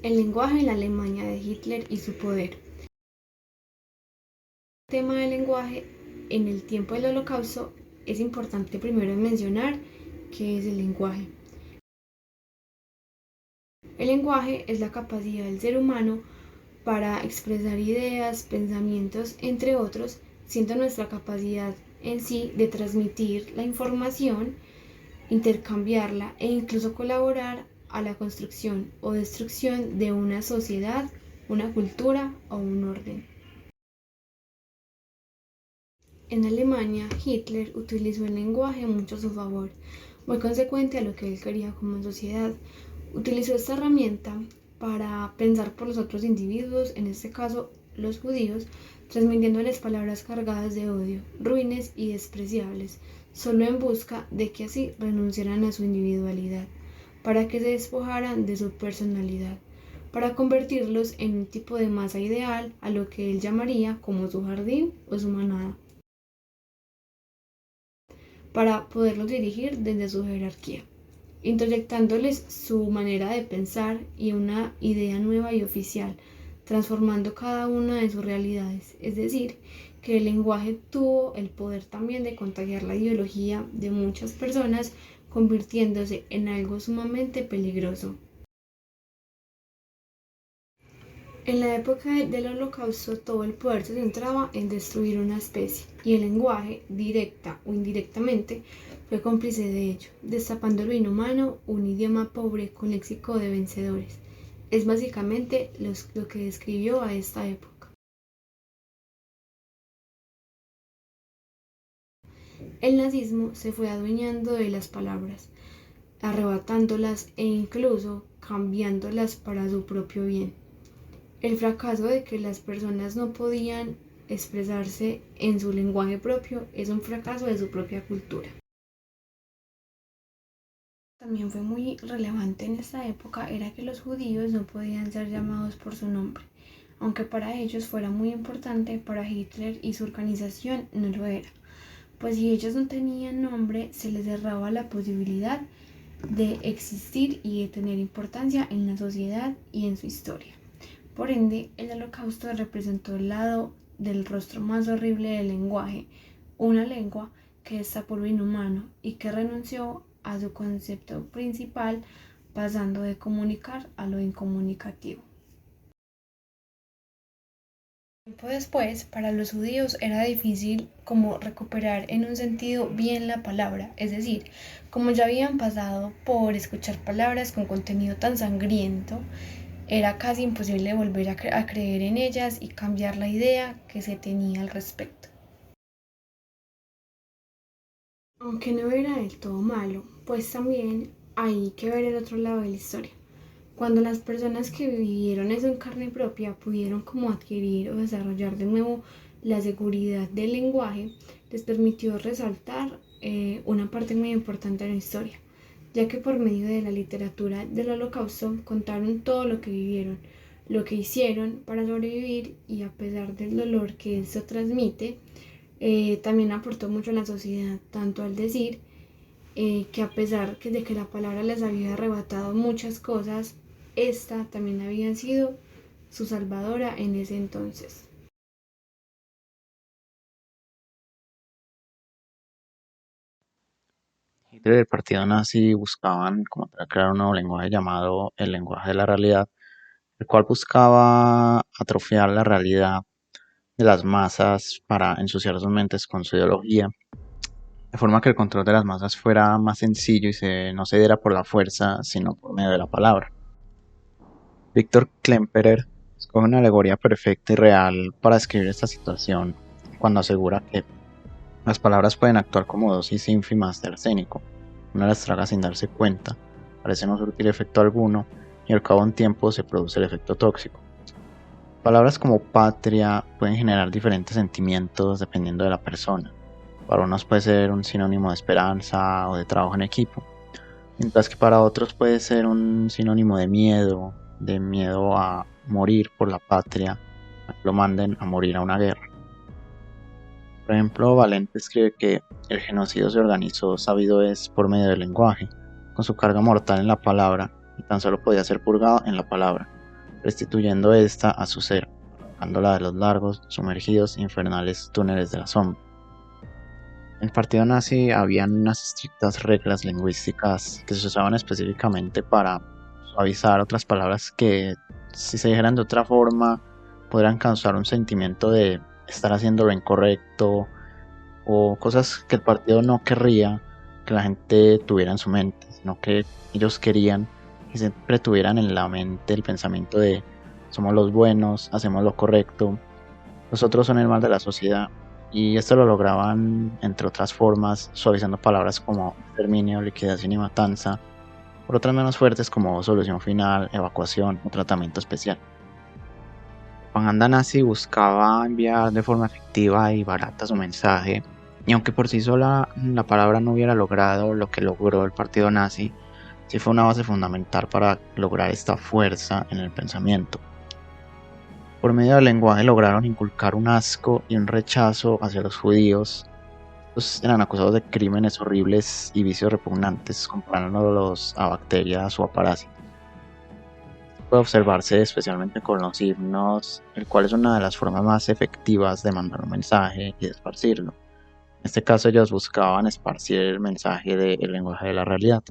El lenguaje en la Alemania de Hitler y su poder. El tema del lenguaje en el tiempo del Holocausto es importante primero mencionar qué es el lenguaje. El lenguaje es la capacidad del ser humano para expresar ideas, pensamientos, entre otros, siendo nuestra capacidad en sí de transmitir la información, intercambiarla e incluso colaborar a la construcción o destrucción de una sociedad, una cultura o un orden. En Alemania, Hitler utilizó el lenguaje mucho a su favor, muy consecuente a lo que él quería como sociedad. Utilizó esta herramienta para pensar por los otros individuos, en este caso los judíos, transmitiéndoles palabras cargadas de odio, ruines y despreciables, solo en busca de que así renunciaran a su individualidad, para que se despojaran de su personalidad, para convertirlos en un tipo de masa ideal a lo que él llamaría como su jardín o su manada, para poderlos dirigir desde su jerarquía, introyectándoles su manera de pensar y una idea nueva y oficial, transformando cada una de sus realidades. Es decir, que el lenguaje tuvo el poder también de contagiar la ideología de muchas personas, convirtiéndose en algo sumamente peligroso. En la época del Holocausto, todo el poder se centraba en destruir una especie, y el lenguaje, directa o indirectamente, fue cómplice de ello, destapando lo inhumano, un idioma pobre con léxico de vencedores. Es básicamente lo que describió a esta época. El nazismo se fue adueñando de las palabras, arrebatándolas e incluso cambiándolas para su propio bien. El fracaso de que las personas no podían expresarse en su lenguaje propio es un fracaso de su propia cultura. También fue muy relevante en esta época era que los judíos no podían ser llamados por su nombre, aunque para ellos fuera muy importante, para Hitler y su organización no lo era, pues si ellos no tenían nombre se les cerraba la posibilidad de existir y de tener importancia en la sociedad y en su historia. Por ende, el Holocausto representó el lado del rostro más horrible del lenguaje, una lengua que destapó lo inhumano y que renunció a su concepto principal, pasando de comunicar a lo incomunicativo. Tiempo después, para los judíos era difícil como recuperar en un sentido bien la palabra, es decir, como ya habían pasado por escuchar palabras con contenido tan sangriento, era casi imposible volver a creer en ellas y cambiar la idea que se tenía al respecto. Aunque no era del todo malo, pues también hay que ver el otro lado de la historia. Cuando las personas que vivieron eso en carne propia pudieron como adquirir o desarrollar de nuevo la seguridad del lenguaje, les permitió resaltar una parte muy importante de la historia, ya que por medio de la literatura del Holocausto contaron todo lo que vivieron, lo que hicieron para sobrevivir, y a pesar del dolor que esto transmite, también aportó mucho a la sociedad, tanto al decir que a pesar de que la palabra les había arrebatado muchas cosas, esta también había sido su salvadora en ese entonces. Hitler y el partido nazi buscaban como tal crear un nuevo lenguaje llamado el lenguaje de la realidad, el cual buscaba atrofiar la realidad de las masas para ensuciar sus mentes con su ideología, de forma que el control de las masas fuera más sencillo y no se diera por la fuerza, sino por medio de la palabra. Víctor Klemperer escoge una alegoría perfecta y real para describir esta situación cuando asegura que las palabras pueden actuar como dosis ínfimas de arsénico. Una las traga sin darse cuenta, parece no surtir efecto alguno y al cabo de un tiempo se produce el efecto tóxico. Palabras como patria pueden generar diferentes sentimientos dependiendo de la persona. Para unos puede ser un sinónimo de esperanza o de trabajo en equipo, mientras que para otros puede ser un sinónimo de miedo a morir por la patria, a que lo manden a morir a una guerra. Por ejemplo, Valente escribe que el genocidio se organizó sabido es por medio del lenguaje, con su carga mortal en la palabra, y tan solo podía ser purgado en la palabra. restituyendo esta a su ser, arrancándola de los largos, sumergidos, infernales túneles de la sombra. En el partido nazi habían unas estrictas reglas lingüísticas que se usaban específicamente para suavizar otras palabras que, si se dijeran de otra forma, podrían causar un sentimiento de estar haciendo lo incorrecto o cosas que el partido no querría que la gente tuviera en su mente, sino que ellos querían que siempre tuvieran en la mente el pensamiento de somos los buenos, hacemos lo correcto, los otros son el mal de la sociedad. Y esto lo lograban, entre otras formas, suavizando palabras como exterminio, liquidación y matanza, por otras menos fuertes como solución final, evacuación o tratamiento especial. La propaganda nazi buscaba enviar de forma efectiva y barata su mensaje, y aunque por sí sola la palabra no hubiera logrado lo que logró el partido nazi, sí fue una base fundamental para lograr esta fuerza en el pensamiento. Por medio del lenguaje lograron inculcar un asco y un rechazo hacia los judíos. Estos eran acusados de crímenes horribles y vicios repugnantes, comparándolos a bacterias o a parásitos. Puede observarse especialmente con los himnos, el cual es una de las formas más efectivas de mandar un mensaje y de esparcirlo. En este caso ellos buscaban esparcir el mensaje del lenguaje de la realidad.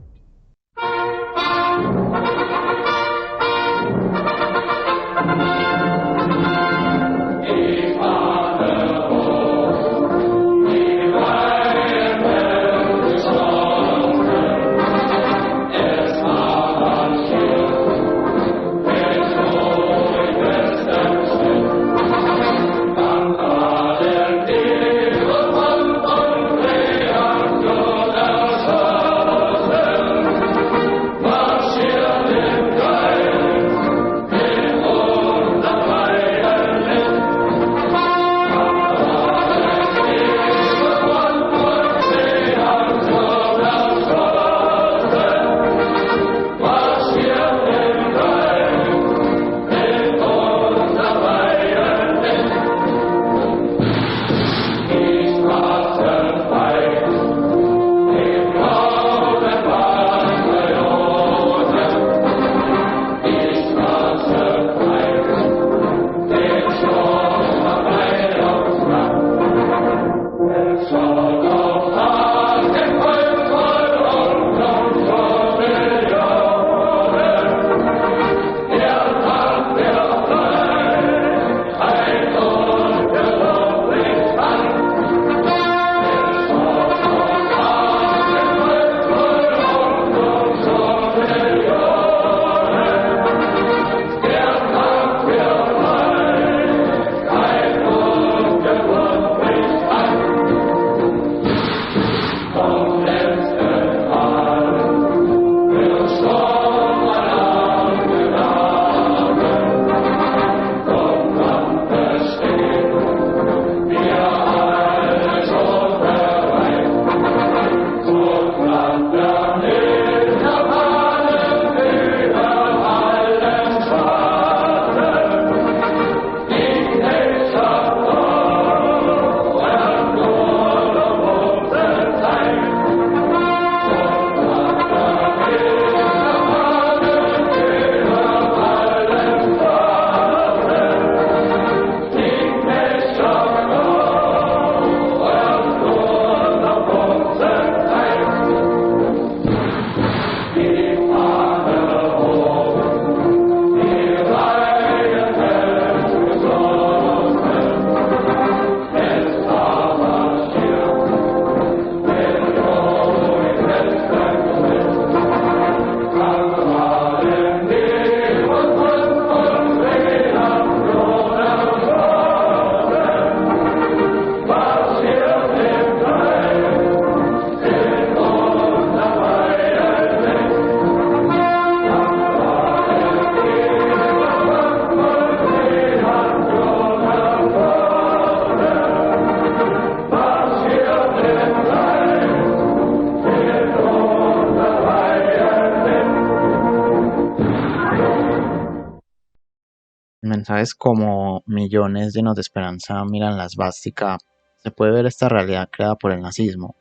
Mensajes como millones llenos de esperanza miran la esvástica. Se puede ver esta realidad creada por el nazismo,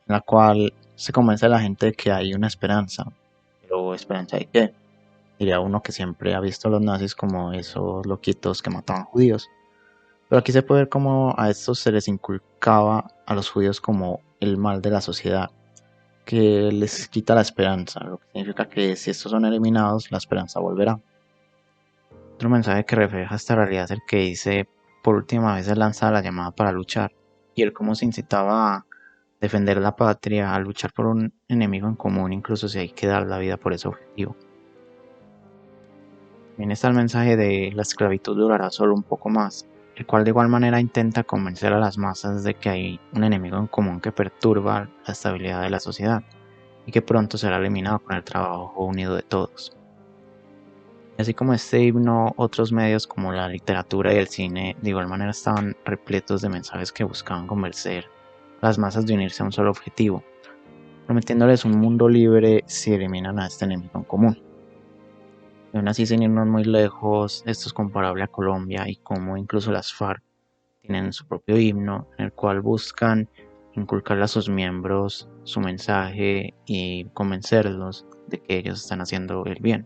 en la cual se convence a la gente de que hay una esperanza. Pero ¿esperanza de qué? Diría uno que siempre ha visto a los nazis como esos loquitos que mataban judíos. Pero aquí se puede ver cómo a estos se les inculcaba a los judíos como el mal de la sociedad, que les quita la esperanza, lo que significa que si estos son eliminados, la esperanza volverá. Otro mensaje que refleja esta realidad es el que dice: por última vez es lanzada la llamada para luchar, y el cómo se incitaba a defender la patria, a luchar por un enemigo en común, incluso si hay que dar la vida por ese objetivo. También está el mensaje de la esclavitud durará solo un poco más, el cual de igual manera intenta convencer a las masas de que hay un enemigo en común que perturba la estabilidad de la sociedad y que pronto será eliminado con el trabajo unido de todos. Así como este himno, otros medios como la literatura y el cine de igual manera estaban repletos de mensajes que buscaban convencer a las masas de unirse a un solo objetivo, prometiéndoles un mundo libre si eliminan a este enemigo en común. Y aún así, sin irnos muy lejos, esto es comparable a Colombia y como incluso las FARC tienen su propio himno en el cual buscan inculcarle a sus miembros su mensaje y convencerlos de que ellos están haciendo el bien.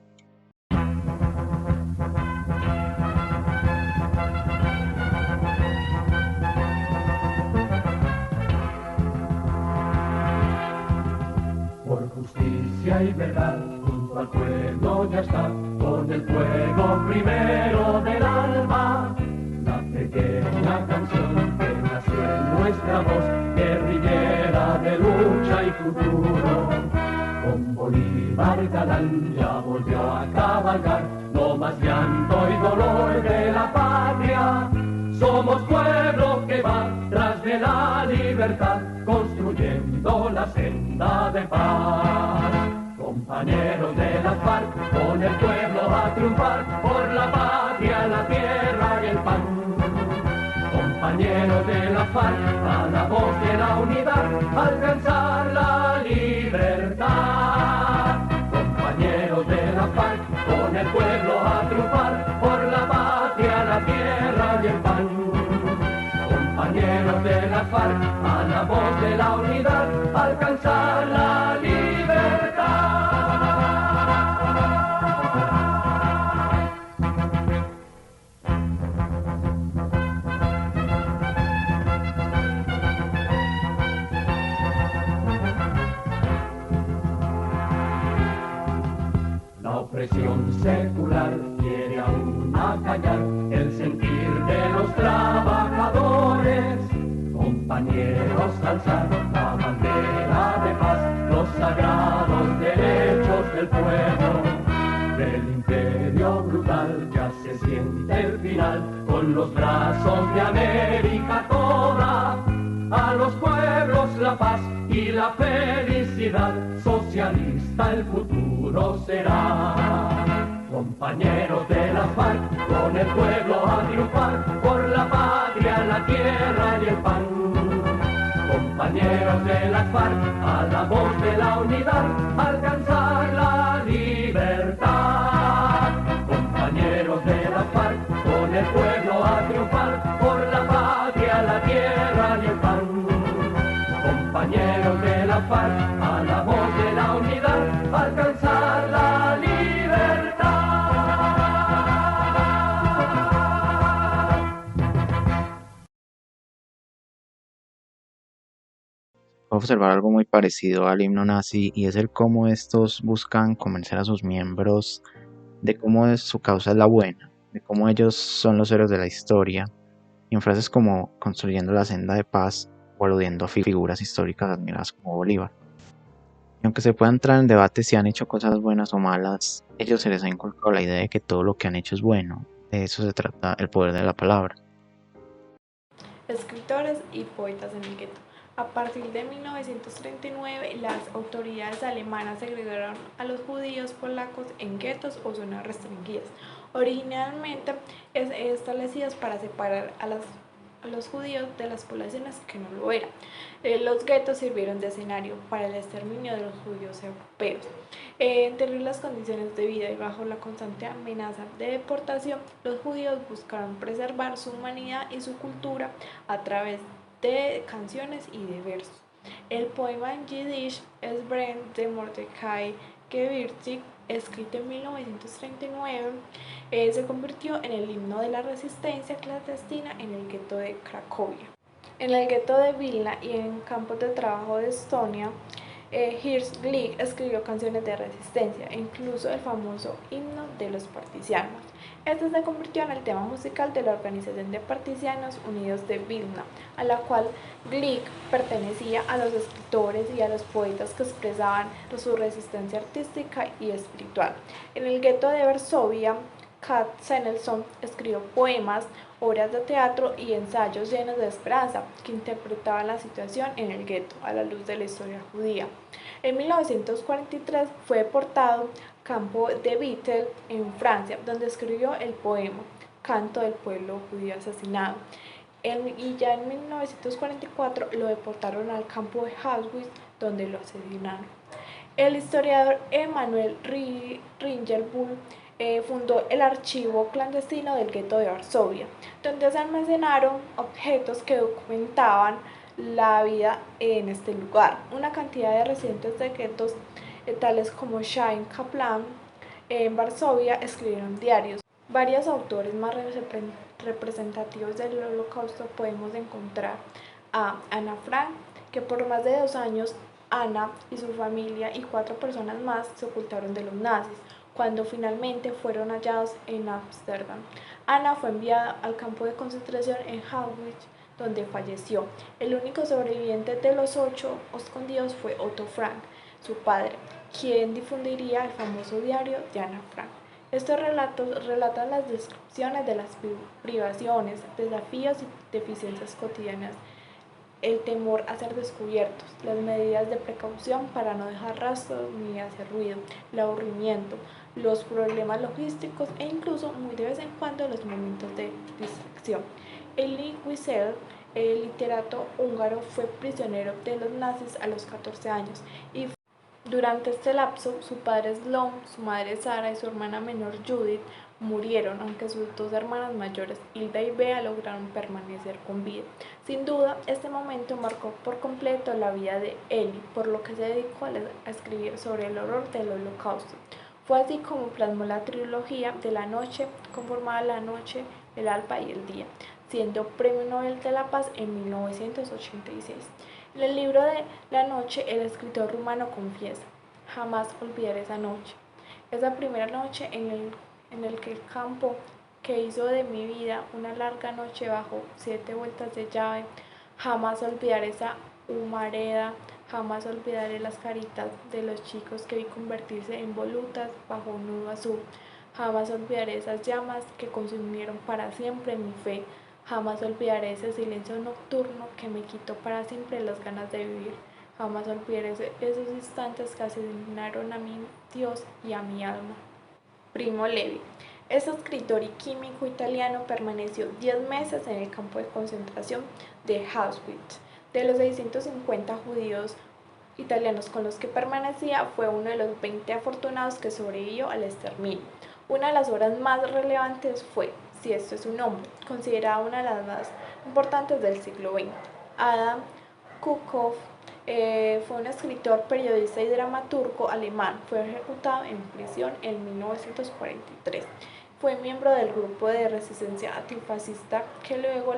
Por justicia y verdad, junto al pueblo ya está, con el fuego primero del alma, la pequeña canción que nació en nuestra voz, guerrillera de lucha y futuro. Con Bolívar galán ya volvió a cabalgar, no más llanto y dolor de la patria. Somos pueblo que va tras de la libertad, construyendo la senda de paz. Compañeros de las FARC, con el pueblo a triunfar, por la patria, la tierra y el pan. Compañeros de las FARC, a la voz de la unidad, alcanzar la libertad. Compañeros de las FARC, con el pueblo a triunfar, por la patria, la tierra y el pan. Compañeros de las FARC, a la voz de la unidad, alcanzar la libertad. La opresión secular quiere aún acallar el sentir de los trabajadores. Compañeros, alzar la bandera de paz, los sagrados derechos del pueblo. Del imperio brutal ya se siente el final, con los brazos de América toda. A los pueblos la paz y la felicidad, socialista el futuro será. Compañeros de las FARC, con el pueblo a triunfar, por la patria, la tierra y el pan. Compañeros de las FARC, a la voz de la unidad, alcanzar la libertad. Compañeros de las FARC, con el pueblo a triunfar, por la patria, la tierra y el pan. Compañeros de las FARC, a la voz de la unidad, alcanzar la libertad. Puedo observar algo muy parecido al himno nazi y es el cómo estos buscan convencer a sus miembros de cómo su causa es la buena, de cómo ellos son los héroes de la historia, y en frases como construyendo la senda de paz o aludiendo a figuras históricas admiradas como Bolívar. Y aunque se pueda entrar en debate si han hecho cosas buenas o malas, ellos se les ha inculcado la idea de que todo lo que han hecho es bueno. De eso se trata el poder de la palabra. Escritores y poetas en el gueto. A partir de 1939, las autoridades alemanas segregaron a los judíos polacos en guetos o zonas restringidas, originalmente establecidas para separar a los judíos de las poblaciones que no lo eran. Los guetos sirvieron de escenario para el exterminio de los judíos europeos. En terribles condiciones de vida y bajo la constante amenaza de deportación, los judíos buscaron preservar su humanidad y su cultura a través de canciones y de versos. El poema en yiddish Esbren de Mordecai Gewürztraminer, escrito en 1939, se convirtió en el himno de la resistencia clandestina en el gueto de Cracovia. En el gueto de Vilna y en campos de trabajo de Estonia, Ernst Glick escribió canciones de resistencia e incluso el famoso himno de los partisanos. Este se convirtió en el tema musical de la Organización de Partisanos Unidos de Vilna, a la cual Glick pertenecía. A los escritores y a los poetas que expresaban su resistencia artística y espiritual. En el gueto de Varsovia, Kat Senelson escribió poemas, obras de teatro y ensayos llenos de esperanza que interpretaban la situación en el gueto a la luz de la historia judía. En 1943 fue deportado a campo de Vittel en Francia, donde escribió el poema Canto del pueblo judío asesinado. Y ya en 1944 lo deportaron al campo de Auschwitz, donde lo asesinaron. El historiador Emanuel Ringelblum fundó el archivo clandestino del gueto de Varsovia, donde se almacenaron objetos que documentaban la vida en este lugar. Una cantidad de residentes de guetos, tales como Chaim Kaplan, en Varsovia, escribieron diarios. Varios autores más representativos del Holocausto podemos encontrar a Ana Frank, que por más de 2 años Ana y su familia y 4 personas más se ocultaron de los nazis, cuando finalmente fueron hallados en Ámsterdam. Ana fue enviada al campo de concentración en Auschwitz, donde falleció. El único sobreviviente de los 8 escondidos fue Otto Frank, su padre, quien difundiría el famoso diario de Ana Frank. Estos relatos relatan las descripciones de las privaciones, desafíos y deficiencias cotidianas, el temor a ser descubiertos, las medidas de precaución para no dejar rastros ni hacer ruido, el aburrimiento, los problemas logísticos e incluso muy de vez en cuando los momentos de distracción. Elie Wiesel, el literato húngaro, fue prisionero de los nazis a los 14 años y durante este lapso su padre Sloan, su madre Sara y su hermana menor Judith murieron, aunque sus 2 hermanas mayores, Hilda y Bea, lograron permanecer con vida. Sin duda, este momento marcó por completo la vida de Elie, por lo que se dedicó a escribir sobre el horror del Holocausto. Fue así como plasmó la trilogía de La Noche, conformada la noche, el alba y el día, siendo Premio Nobel de la Paz en 1986. En el libro de La Noche, el escritor rumano confiesa: jamás olvidaré esa noche, esa primera noche en el que el campo que hizo de mi vida una larga noche bajo 7 vueltas de llave. Jamás olvidaré esa humareda, jamás olvidaré las caritas de los chicos que vi convertirse en volutas bajo un nudo azul. Jamás olvidaré esas llamas que consumieron para siempre mi fe. Jamás olvidaré ese silencio nocturno que me quitó para siempre las ganas de vivir. Jamás olvidaré esos instantes que asesinaron a mi Dios y a mi alma. Primo Levi. Este escritor y químico italiano permaneció 10 meses en el campo de concentración de Auschwitz. De los 650 judíos italianos con los que permanecía, fue uno de los 20 afortunados que sobrevivió al exterminio. Una de las obras más relevantes fue Si esto es un hombre, considerada una de las más importantes del siglo XX. Adam Kukov fue un escritor, periodista y dramaturgo alemán. Fue ejecutado en prisión en 1943. Fue miembro del grupo de resistencia antifascista que luego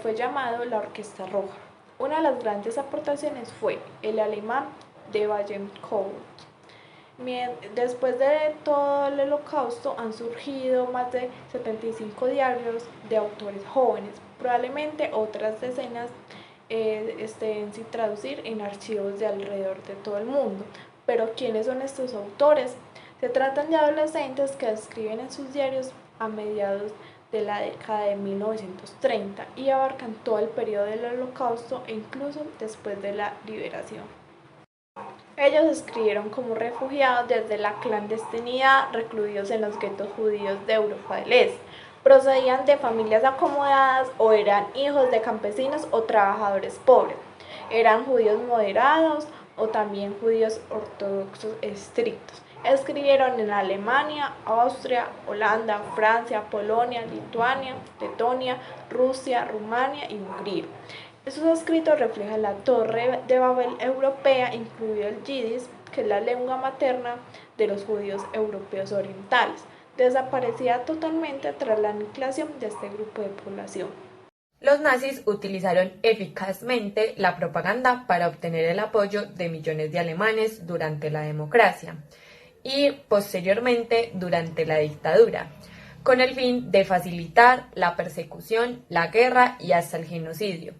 fue llamado la Orquesta Roja. Una de las grandes aportaciones fue el alemán de Baden-Powell. Después de todo el Holocausto han surgido más de 75 diarios de autores jóvenes, probablemente otras decenas estén sin traducir en archivos de alrededor de todo el mundo. Pero ¿quiénes son estos autores? Se tratan de adolescentes que escriben en sus diarios a mediados de la década de 1930 y abarcan todo el periodo del Holocausto e incluso después de la liberación. Ellos escribieron como refugiados desde la clandestinidad, recluidos en los guetos judíos de Europa del Este. Procedían de familias acomodadas o eran hijos de campesinos o trabajadores pobres. Eran judíos moderados o también judíos ortodoxos estrictos. Escribieron en Alemania, Austria, Holanda, Francia, Polonia, Lituania, Letonia, Rusia, Rumania y Hungría. Sus escritos reflejan la Torre de Babel europea, incluido el Yiddish, que es la lengua materna de los judíos europeos orientales, desaparecida totalmente tras la aniquilación de este grupo de población. Los nazis utilizaron eficazmente la propaganda para obtener el apoyo de millones de alemanes durante la democracia y posteriormente durante la dictadura, con el fin de facilitar la persecución, la guerra y hasta el genocidio.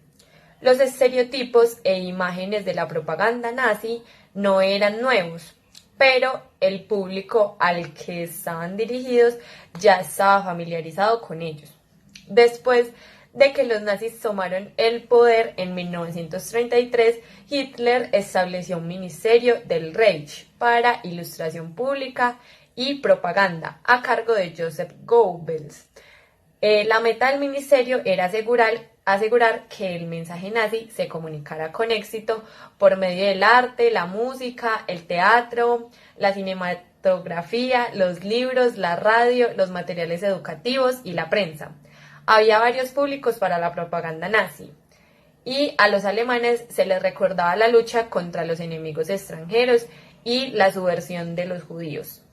Los estereotipos e imágenes de la propaganda nazi no eran nuevos, pero el público al que estaban dirigidos ya estaba familiarizado con ellos. Después de que los nazis tomaron el poder en 1933, Hitler estableció un ministerio del Reich para ilustración pública y propaganda a cargo de Joseph Goebbels. La meta del ministerio era asegurar que el mensaje nazi se comunicara con éxito por medio del arte, la música, el teatro, la cinematografía, los libros, la radio, los materiales educativos y la prensa. Había varios públicos para la propaganda nazi y a los alemanes se les recordaba la lucha contra los enemigos extranjeros y la subversión de los judíos.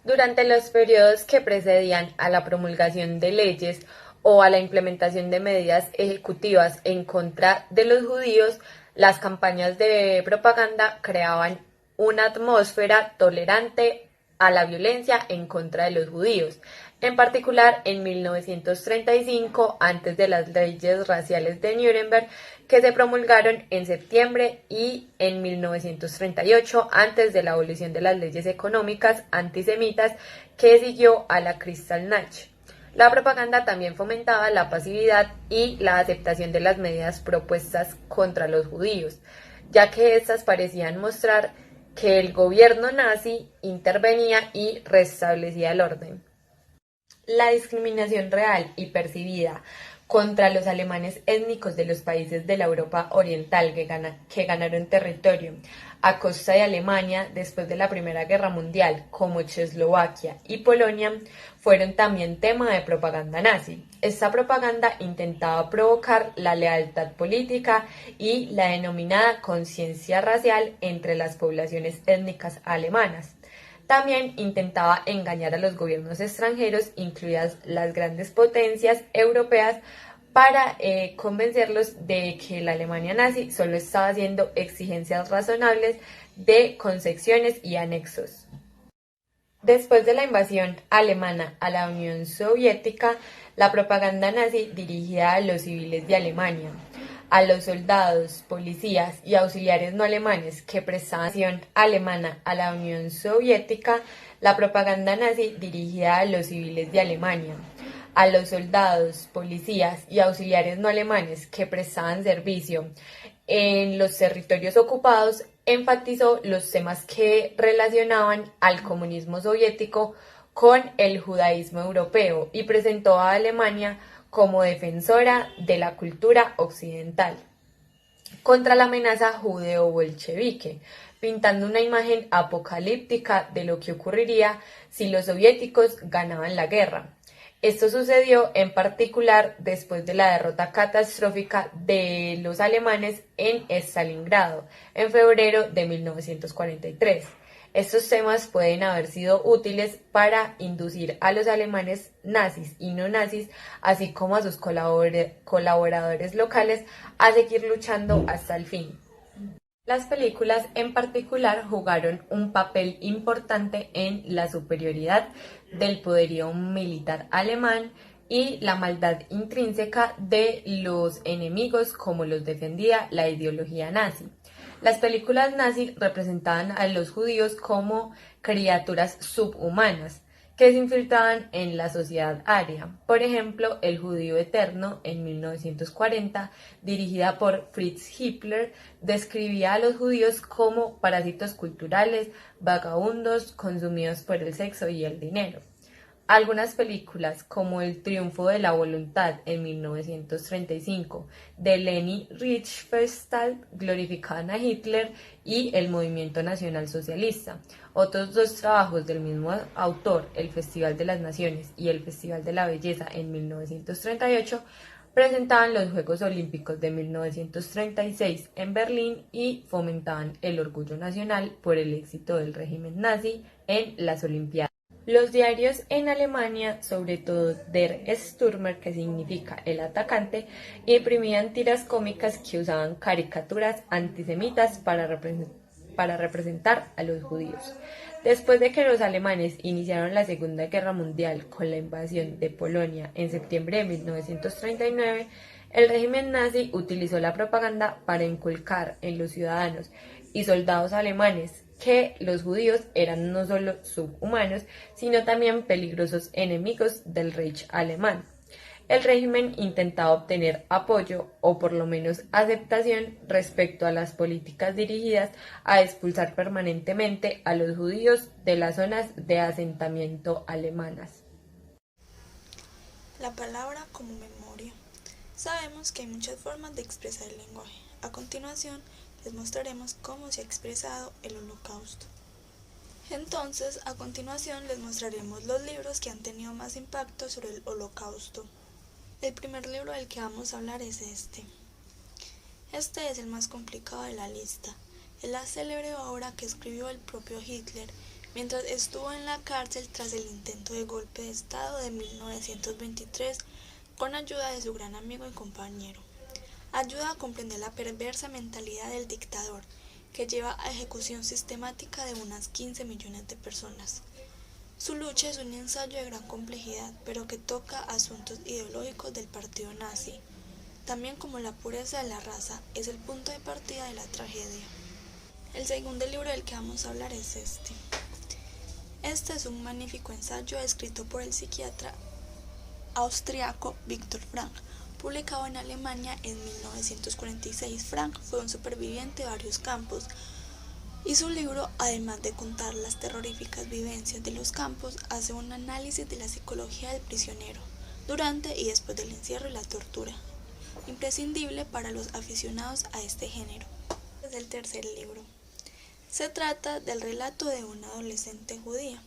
Durante los periodos que precedían a la promulgación de leyes o a la implementación de medidas ejecutivas en contra de los judíos, las campañas de propaganda creaban una atmósfera tolerante a la violencia en contra de los judíos. En particular, en 1935, antes de las leyes raciales de Nuremberg, que se promulgaron en septiembre, y en 1938, antes de la abolición de las leyes económicas antisemitas que siguió a la Kristallnacht. La propaganda también fomentaba la pasividad y la aceptación de las medidas propuestas contra los judíos, ya que éstas parecían mostrar que el gobierno nazi intervenía y restablecía el orden. La discriminación real y percibida contra los alemanes étnicos de los países de la Europa Oriental que ganaron territorio a costa de Alemania después de la Primera Guerra Mundial, como Checoslovaquia y Polonia, fueron también tema de propaganda nazi. Esta propaganda intentaba provocar la lealtad política y la denominada conciencia racial entre las poblaciones étnicas alemanas. También intentaba engañar a los gobiernos extranjeros, incluidas las grandes potencias europeas, para convencerlos de que la Alemania nazi solo estaba haciendo exigencias razonables de concesiones y anexos. Después de la invasión alemana a la Unión Soviética, la propaganda nazi dirigida a los civiles de Alemania, a los soldados, policías y auxiliares no alemanes que prestaban atención alemana a la Unión Soviética, la propaganda nazi dirigida a los civiles de Alemania, a los soldados, policías y auxiliares no alemanes que prestaban servicio en los territorios ocupados, enfatizó los temas que relacionaban al comunismo soviético con el judaísmo europeo y presentó a Alemania como defensora de la cultura occidental contra la amenaza judeo-bolchevique, pintando una imagen apocalíptica de lo que ocurriría si los soviéticos ganaban la guerra. Esto sucedió en particular después de la derrota catastrófica de los alemanes en Stalingrado en febrero de 1943. Estos temas pueden haber sido útiles para inducir a los alemanes nazis y no nazis, así como a sus colaboradores locales, a seguir luchando hasta el fin. Las películas en particular jugaron un papel importante en la superioridad del poderío militar alemán y la maldad intrínseca de los enemigos como los defendía la ideología nazi. Las películas nazis representaban a los judíos como criaturas subhumanas que se infiltraban en la sociedad aria. Por ejemplo, El judío eterno, en 1940, dirigida por Fritz Hippler, describía a los judíos como parásitos culturales, vagabundos, consumidos por el sexo y el dinero. Algunas películas, como El triunfo de la voluntad, en 1935, de Leni Riefenstahl, glorificaban a Hitler y el movimiento nacional socialista. Otros dos trabajos del mismo autor, El Festival de las Naciones y El Festival de la Belleza, en 1938, presentaban los Juegos Olímpicos de 1936 en Berlín y fomentaban el orgullo nacional por el éxito del régimen nazi en las Olimpiadas. Los diarios en Alemania, sobre todo Der Stürmer, que significa el atacante, imprimían tiras cómicas que usaban caricaturas antisemitas para representar a los judíos. Después de que los alemanes iniciaron la Segunda Guerra Mundial con la invasión de Polonia en septiembre de 1939, el régimen nazi utilizó la propaganda para inculcar en los ciudadanos y soldados alemanes que los judíos eran no solo subhumanos, sino también peligrosos enemigos del Reich alemán. El régimen intentaba obtener apoyo o por lo menos aceptación respecto a las políticas dirigidas a expulsar permanentemente a los judíos de las zonas de asentamiento alemanas. La palabra como memoria. Sabemos que hay muchas formas de expresar el lenguaje. A continuación, les mostraremos cómo se ha expresado el Holocausto. Entonces, a continuación les mostraremos los libros que han tenido más impacto sobre el Holocausto. El primer libro del que vamos a hablar es este. Este es el más complicado de la lista. Es la célebre obra que escribió el propio Hitler mientras estuvo en la cárcel tras el intento de golpe de Estado de 1923 con ayuda de su gran amigo y compañero. Ayuda a comprender la perversa mentalidad del dictador, que lleva a ejecución sistemática de unas 15 millones de personas. Su lucha es un ensayo de gran complejidad, pero que toca asuntos ideológicos del partido nazi, también como la pureza de la raza es el punto de partida de la tragedia. El segundo libro del que vamos a hablar es este. Este es un magnífico ensayo escrito por el psiquiatra austriaco Viktor Frankl, publicado en Alemania en 1946. Frankl fue un superviviente de varios campos y su libro, además de contar las terroríficas vivencias de los campos, hace un análisis de la psicología del prisionero durante y después del encierro y la tortura, imprescindible para los aficionados a este género. Es el tercer libro. Se trata del relato de una adolescente judía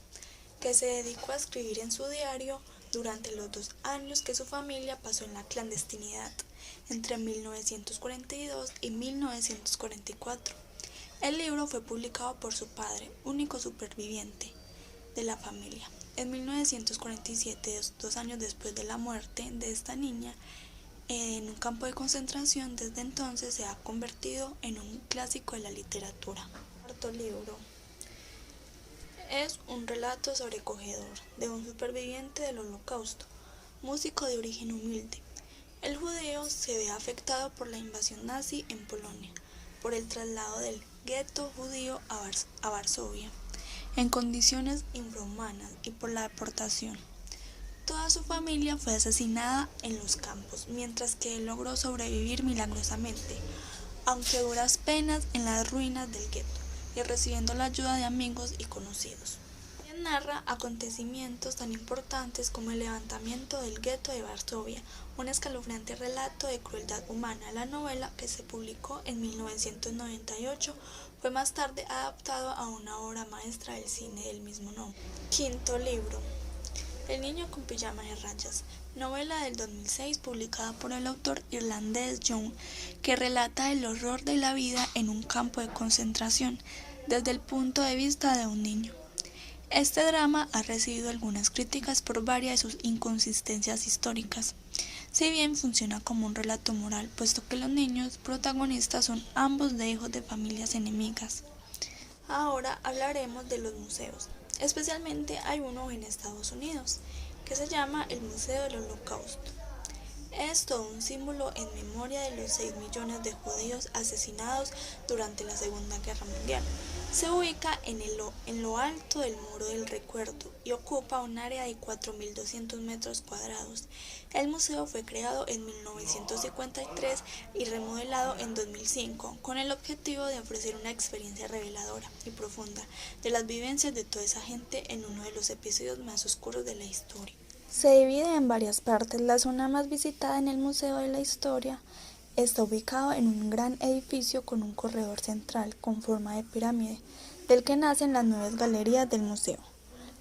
que se dedicó a escribir en su diario durante los 2 años que su familia pasó en la clandestinidad, entre 1942 y 1944. El libro fue publicado por su padre, único superviviente de la familia, en 1947, 2 años después de la muerte de esta niña, en un campo de concentración. Desde entonces se ha convertido en un clásico de la literatura. El cuarto libro es un relato sobrecogedor de un superviviente del Holocausto, músico de origen humilde. El judío se ve afectado por la invasión nazi en Polonia, por el traslado del gueto judío a Varsovia, en condiciones infrahumanas, y por la deportación. Toda su familia fue asesinada en los campos, mientras que él logró sobrevivir milagrosamente, aunque a duras penas, en las ruinas del gueto, y recibiendo la ayuda de amigos y conocidos. También narra acontecimientos tan importantes como el levantamiento del gueto de Varsovia, un escalofriante relato de crueldad humana. La novela, que se publicó en 1998, fue más tarde adaptado a una obra maestra del cine del mismo nombre. Quinto libro. El niño con pijama de rayas, novela del 2006 publicada por el autor irlandés Young, que relata el horror de la vida en un campo de concentración desde el punto de vista de un niño. Este drama ha recibido algunas críticas por varias de sus inconsistencias históricas, si bien funciona como un relato moral, puesto que los niños protagonistas son ambos de hijos de familias enemigas. Ahora hablaremos de los museos. Especialmente hay uno en Estados Unidos, que se llama el Museo del Holocausto. Es todo un símbolo en memoria de los 6 millones de judíos asesinados durante la Segunda Guerra Mundial. Se ubica en lo alto del Muro del Recuerdo y ocupa un área de 4.200 metros cuadrados. El museo fue creado en 1953 y remodelado en 2005 con el objetivo de ofrecer una experiencia reveladora y profunda de las vivencias de toda esa gente en uno de los episodios más oscuros de la historia. Se divide en varias partes. La zona más visitada en el Museo de la Historia está ubicado en un gran edificio con un corredor central con forma de pirámide, del que nacen las 9 galerías del museo.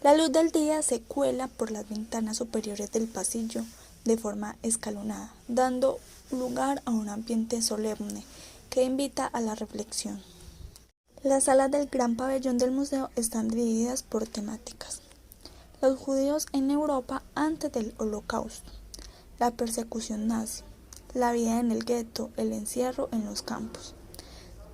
La luz del día se cuela por las ventanas superiores del pasillo de forma escalonada, dando lugar a un ambiente solemne que invita a la reflexión. Las salas del gran pabellón del museo están divididas por temáticas. Los judíos en Europa antes del Holocausto, la persecución nazi, la vida en el gueto, el encierro en los campos.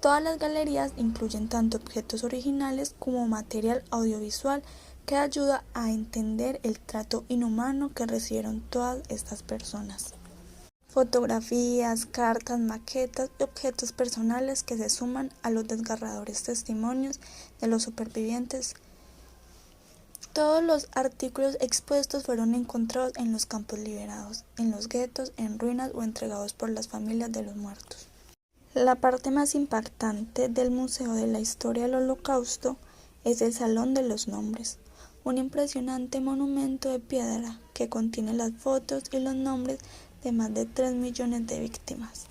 Todas las galerías incluyen tanto objetos originales como material audiovisual que ayuda a entender el trato inhumano que recibieron todas estas personas. Fotografías, cartas, maquetas y objetos personales que se suman a los desgarradores testimonios de los supervivientes. Todos los artículos expuestos fueron encontrados en los campos liberados, en los guetos, en ruinas o entregados por las familias de los muertos. La parte más impactante del Museo de la Historia del Holocausto es el Salón de los Nombres, un impresionante monumento de piedra que contiene las fotos y los nombres de más de 3 millones de víctimas.